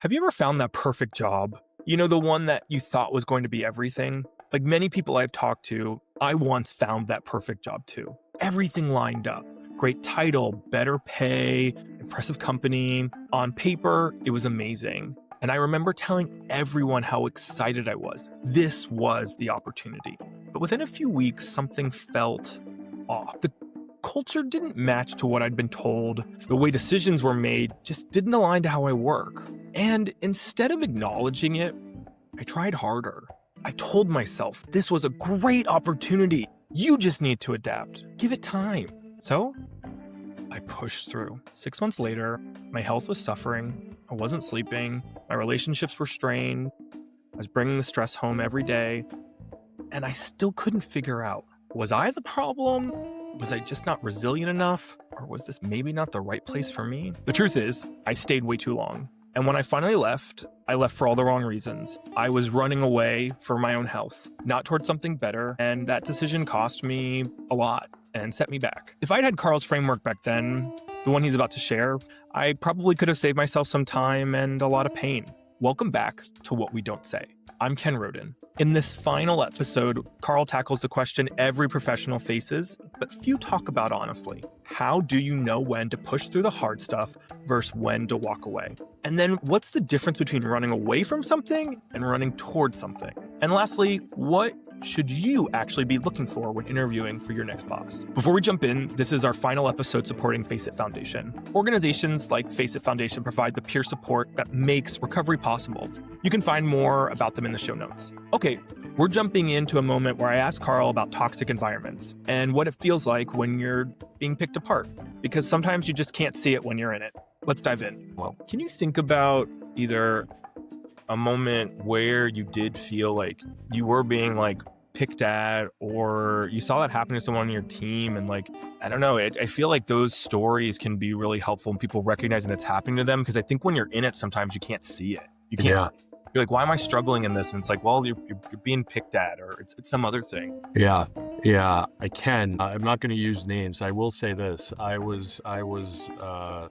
Have you ever found that perfect job? You know, the one that you thought was going to be everything? Like many people I've talked to, I once found that perfect job too. Everything lined up. Great title, better pay, impressive company. On paper, it was amazing. And I remember telling everyone how excited I was. This was the opportunity. But within a few weeks, something felt off. The culture didn't match to what I'd been told. The way decisions were made just didn't align to how I work. And instead of acknowledging it, I tried harder. I told myself this was a great opportunity. You just need to adapt. Give it time. So I pushed through. 6 months later, my health was suffering. I wasn't sleeping. My relationships were strained. I was bringing the stress home every day. And I still couldn't figure out, was I the problem? Was I just not resilient enough? Or was this maybe not the right place for me? The truth is, I stayed way too long. And when I finally left, I left for all the wrong reasons. I was running away for my own health, not towards something better. And that decision cost me a lot and set me back. If I'd had Carl's framework back then, the one he's about to share, I probably could have saved myself some time and a lot of pain. Welcome back to What We Don't Say. I'm Ken Roden. In this final episode, Carl tackles the question every professional faces, but few talk about honestly. How do you know when to push through the hard stuff versus when to walk away? And then what's the difference between running away from something and running towards something? And lastly, what should you actually be looking for when interviewing for your next boss? Before we jump in, this is our final episode supporting Face It Foundation. Organizations like Face It Foundation provide the peer support that makes recovery possible. You can find more about them in the show notes. Okay, we're jumping into a moment where I asked Carl about toxic environments and what it feels like when you're being picked apart, because sometimes you just can't see it when you're in it. Let's dive in. Well, can you think about either a moment where you did feel like you were being picked at, or you saw that happen to someone on your team, and I don't know, I feel like those stories can be really helpful in people recognizing it's happening to them, because I think when you're in it, sometimes you can't see it. You can't. Yeah. You're like, why am I struggling in this? And it's like, well, you're being picked at, or it's some other thing. Yeah, I can. I'm not going to use names. I will say this. I was, I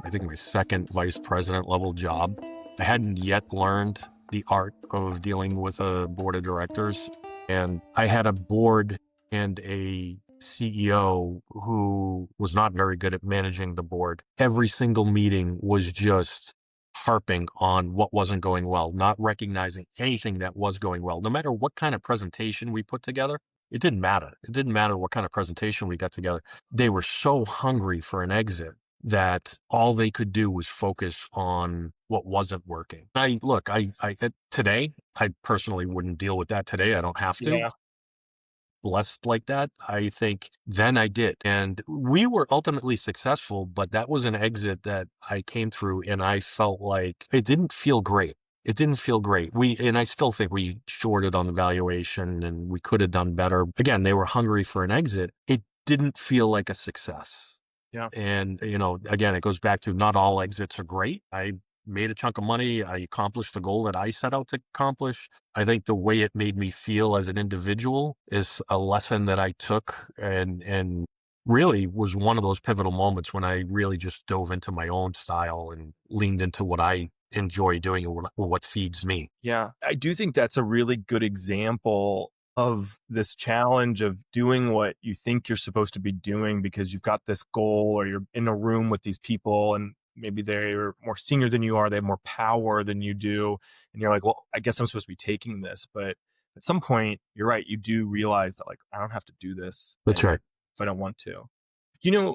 think, my second vice president level job. I hadn't yet learned the art of dealing with a board of directors. And I had a board and a CEO who was not very good at managing the board. Every single meeting was just harping on what wasn't going well, not recognizing anything that was going well. No matter what kind of presentation we put together, it didn't matter. It didn't matter what kind of presentation we got together. They were so hungry for an exit that all they could do was focus on what wasn't working. Today, I personally wouldn't deal with that today. I don't have to. Yeah. Blessed like that. I think then I did. And we were ultimately successful, but that was an exit that I came through and I felt like it didn't feel great. It didn't feel great. And I still think we shorted on the valuation and we could have done better. Again, they were hungry for an exit. It didn't feel like a success. Yeah. And, again, it goes back to not all exits are great. I made a chunk of money. I accomplished the goal that I set out to accomplish. I think the way it made me feel as an individual is a lesson that I took and really was one of those pivotal moments when I really just dove into my own style and leaned into what I enjoy doing and what feeds me. Yeah. I do think that's a really good example of this challenge of doing what you think you're supposed to be doing because you've got this goal, or you're in a room with these people and maybe they're more senior than you are, they have more power than you do. And you're like, well, I guess I'm supposed to be taking this. But at some point, you're right, you do realize that I don't have to do this. That's right. If I don't want to.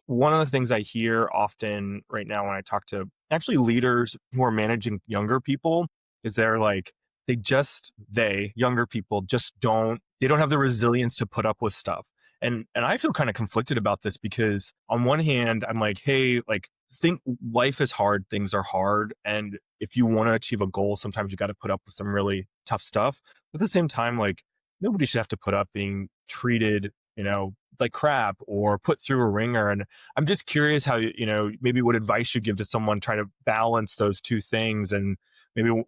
One of the things I hear often right now when I talk to actually leaders who are managing younger people is younger people they don't have the resilience to put up with stuff. And I feel kind of conflicted about this because on one hand, I'm like, hey, think life is hard, things are hard. And if you want to achieve a goal, sometimes you got to put up with some really tough stuff. But at the same time, nobody should have to put up being treated, like crap or put through a ringer. And I'm just curious how, maybe what advice you give to someone trying to balance those two things, and maybe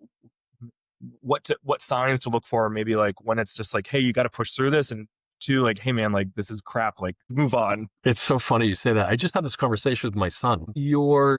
what signs to look for, maybe when it's just hey, you got to push through this, and to like, hey man, like this is crap, like move on. It's so funny you say that. I just had this conversation with my son.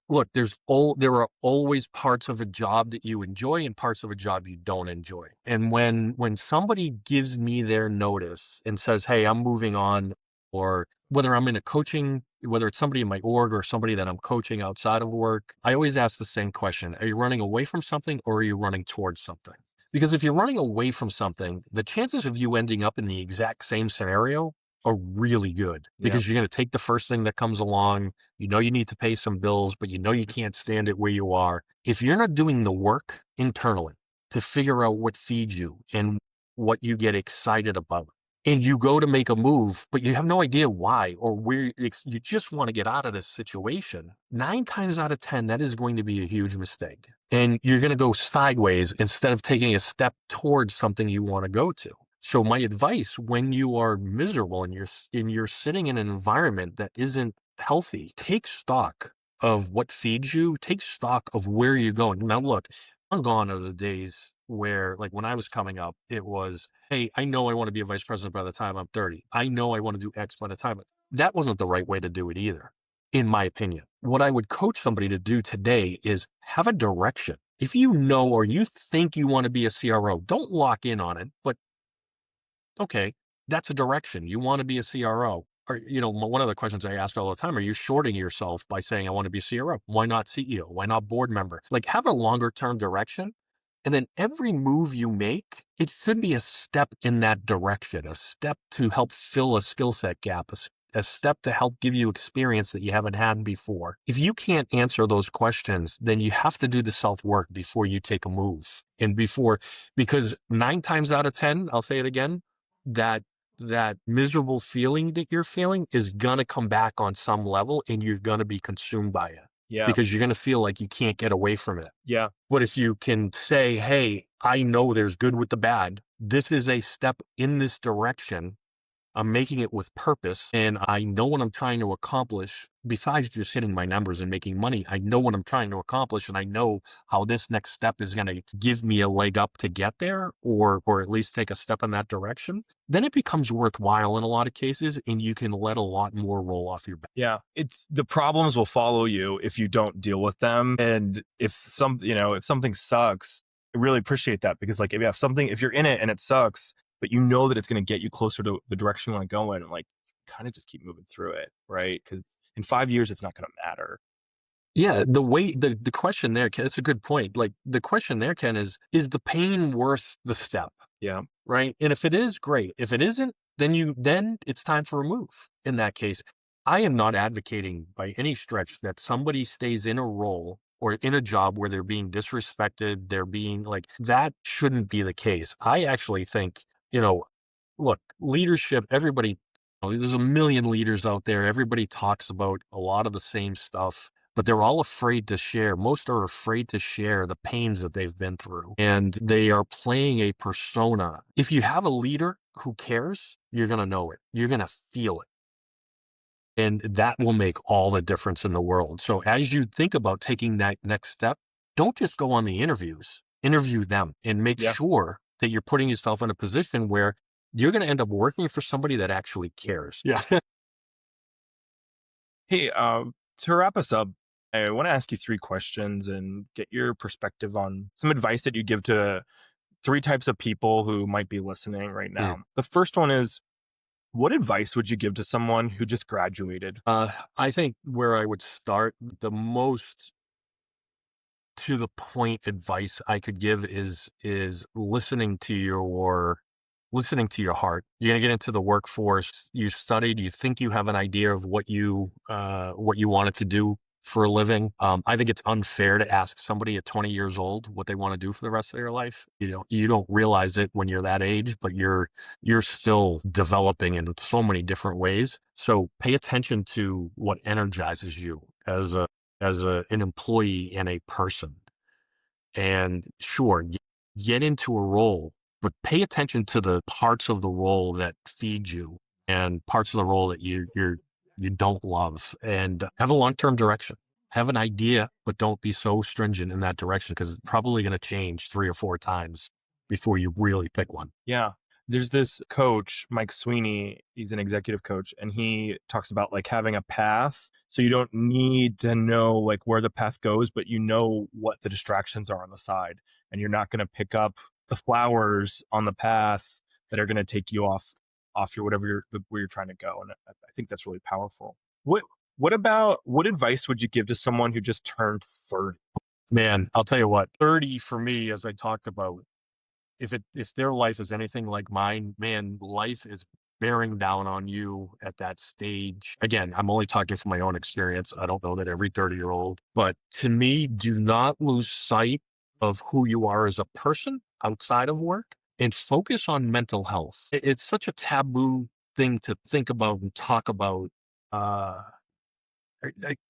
Look, there are always parts of a job that you enjoy and parts of a job you don't enjoy. And when somebody gives me their notice and says, "Hey, I'm moving on," or whether I'm in a coaching, whether it's somebody in my org or somebody that I'm coaching outside of work, I always ask the same question. Are you running away from something or are you running towards something? Because if you're running away from something, the chances of you ending up in the exact same scenario are really good, Yeah. because you're going to take the first thing that comes along. You know, you need to pay some bills, but you know you can't stand it where you are. If you're not doing the work internally to figure out what feeds you and what you get excited about, and you go to make a move, but you have no idea why or where, you just want to get out of this situation, 9 times out of 10, that is going to be a huge mistake. And you're going to go sideways instead of taking a step towards something you want to go to. So my advice, when you are miserable and you're sitting in an environment that isn't healthy, take stock of what feeds you, take stock of where you're going. Now look, I'm gone are the days where, like when I was coming up, it was, hey, I know I want to be a vice president by the time I'm 30. I know I want to do X by the time. That wasn't the right way to do it either, in my opinion. What I would coach somebody to do today is have a direction. If you know or you think you want to be a CRO, don't lock in on it, but okay, that's a direction. You want to be a CRO. Or, one of the questions I ask all the time, are you shorting yourself by saying, I want to be CRO? Why not CEO? Why not board member? Like, have a longer term direction. And then every move you make, it should be a step in that direction, a step to help fill a skill set gap, a step to help give you experience that you haven't had before. If you can't answer those questions, then you have to do the self work before you take a move. Because 9 times out of 10, I'll say it again, that miserable feeling that you're feeling is going to come back on some level, and you're going to be consumed by it. Yeah. Because you're going to feel like you can't get away from it. Yeah. But if you can say, hey, I know there's good with the bad, this is a step in this direction. I'm making it with purpose, and I know what I'm trying to accomplish. Besides just hitting my numbers and making money, I know what I'm trying to accomplish, and I know how this next step is going to give me a leg up to get there, or at least take a step in that direction. Then it becomes worthwhile in a lot of cases, and you can let a lot more roll off your back. Yeah. It's the problems will follow you if you don't deal with them. And if something sucks, I really appreciate that, because like if you're in it and it sucks, but you know that it's going to get you closer to the direction you want to go in, and like kind of just keep moving through it, right? Because in 5 years, it's not going to matter. Yeah, the question there, Ken, that's a good point. Like the question there, Ken, is the pain worth the step? Yeah. Right. And if it is, great. If it isn't, then it's time for a move. In that case, I am not advocating by any stretch that somebody stays in a role or in a job where they're being disrespected. They're being like, that shouldn't be the case. I actually think, look, leadership, everybody, there's a million leaders out there. Everybody talks about a lot of the same stuff, but they're all afraid to share. Most are afraid to share the pains that they've been through, and they are playing a persona. If you have a leader who cares, you're going to know it. You're going to feel it. And that will make all the difference in the world. So as you think about taking that next step, don't just go on the interviews, interview them, and make Yeah. sure that you're putting yourself in a position where you're going to end up working for somebody that actually cares. Yeah. Hey, to wrap us up, I want to ask you 3 questions and get your perspective on some advice that you give to 3 types of people who might be listening right now. The first one is, what advice would you give to someone who just graduated? I think where I would start, the most to the point advice I could give is listening to your heart. You're gonna get into the workforce. You studied. You think you have an idea of what you wanted to do for a living. I think it's unfair to ask somebody at 20 years old what they want to do for the rest of their life. You don't realize it when you're that age, but you're still developing in so many different ways. So pay attention to what energizes you an employee and a person. And sure, get into a role, but pay attention to the parts of the role that feed you and parts of the role that you don't love, and have a long-term direction. Have an idea, but don't be so stringent in that direction, because it's probably going to change 3 or 4 times before you really pick one. Yeah. There's this coach, Mike Sweeney. He's an executive coach, and he talks about like having a path. So you don't need to know like where the path goes, but you know what the distractions are on the side, and you're not going to pick up the flowers on the path that are going to take you off your whatever where you're trying to go. And I think that's really powerful. What advice would you give to someone who just turned 30? Man, I'll tell you what, 30 for me, as I talked about, if their life is anything like mine, man, life is bearing down on you at that stage. Again, I'm only talking from my own experience. I don't know that every 30-year-old, but to me, do not lose sight of who you are as a person outside of work and focus on mental health. It's such a taboo thing to think about and talk about. Uh,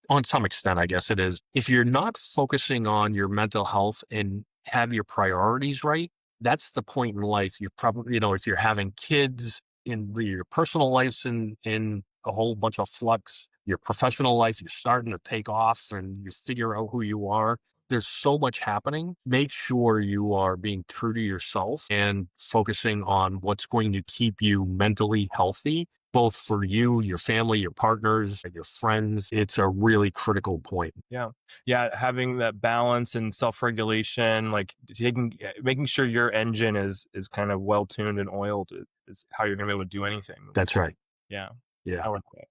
on some extent, I guess it is. If you're not focusing on your mental health and have your priorities right, that's the point in life. You're probably, if you're having kids, in your personal life's in a whole bunch of flux, your professional life, you're starting to take off and you figure out who you are. There's so much happening. Make sure you are being true to yourself and focusing on what's going to keep you mentally healthy, both for you, your family, your partners, and your friends. It's a really critical point. Yeah. Yeah. Having that balance and self-regulation, like making sure your engine is kind of well tuned and oiled is how you're going to be able to do anything. That's right. Yeah. Yeah. I like that.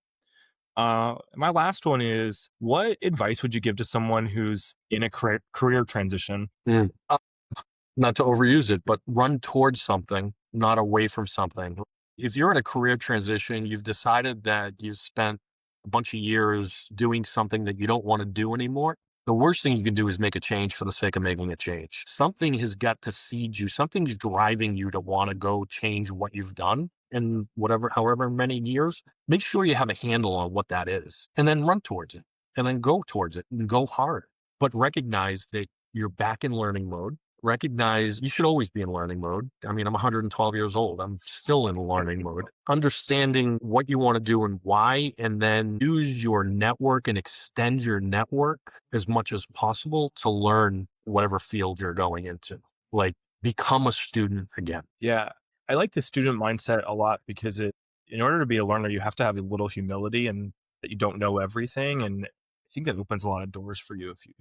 My last one is, what advice would you give to someone who's in a career transition? Not to overuse it, but run towards something, not away from something. If you're in a career transition, you've decided that you've spent a bunch of years doing something that you don't want to do anymore. The worst thing you can do is make a change for the sake of making a change. Something has got to feed you. Something's driving you to want to go change what you've done in however many years. Make sure you have a handle on what that is and then run towards it and then go towards it and go hard. But recognize that you're back in learning mode. Recognize you should always be in learning mode. I mean, I'm 112 years old. I'm still in learning mode. Understanding what you want to do and why, and then use your network and extend your network as much as possible to learn whatever field you're going into. Like, become a student again. Yeah. I like the student mindset a lot because in order to be a learner, you have to have a little humility and that you don't know everything. And I think that opens a lot of doors for you if you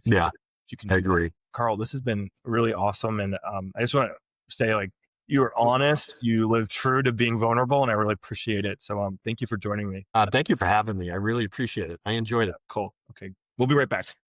can I do agree. that. Carl, this has been really awesome. And I just want to say, like, you were honest, you lived true to being vulnerable, and I really appreciate it. So thank you for joining me. Thank you for having me. I really appreciate it. I enjoyed it. Cool. Okay. We'll be right back.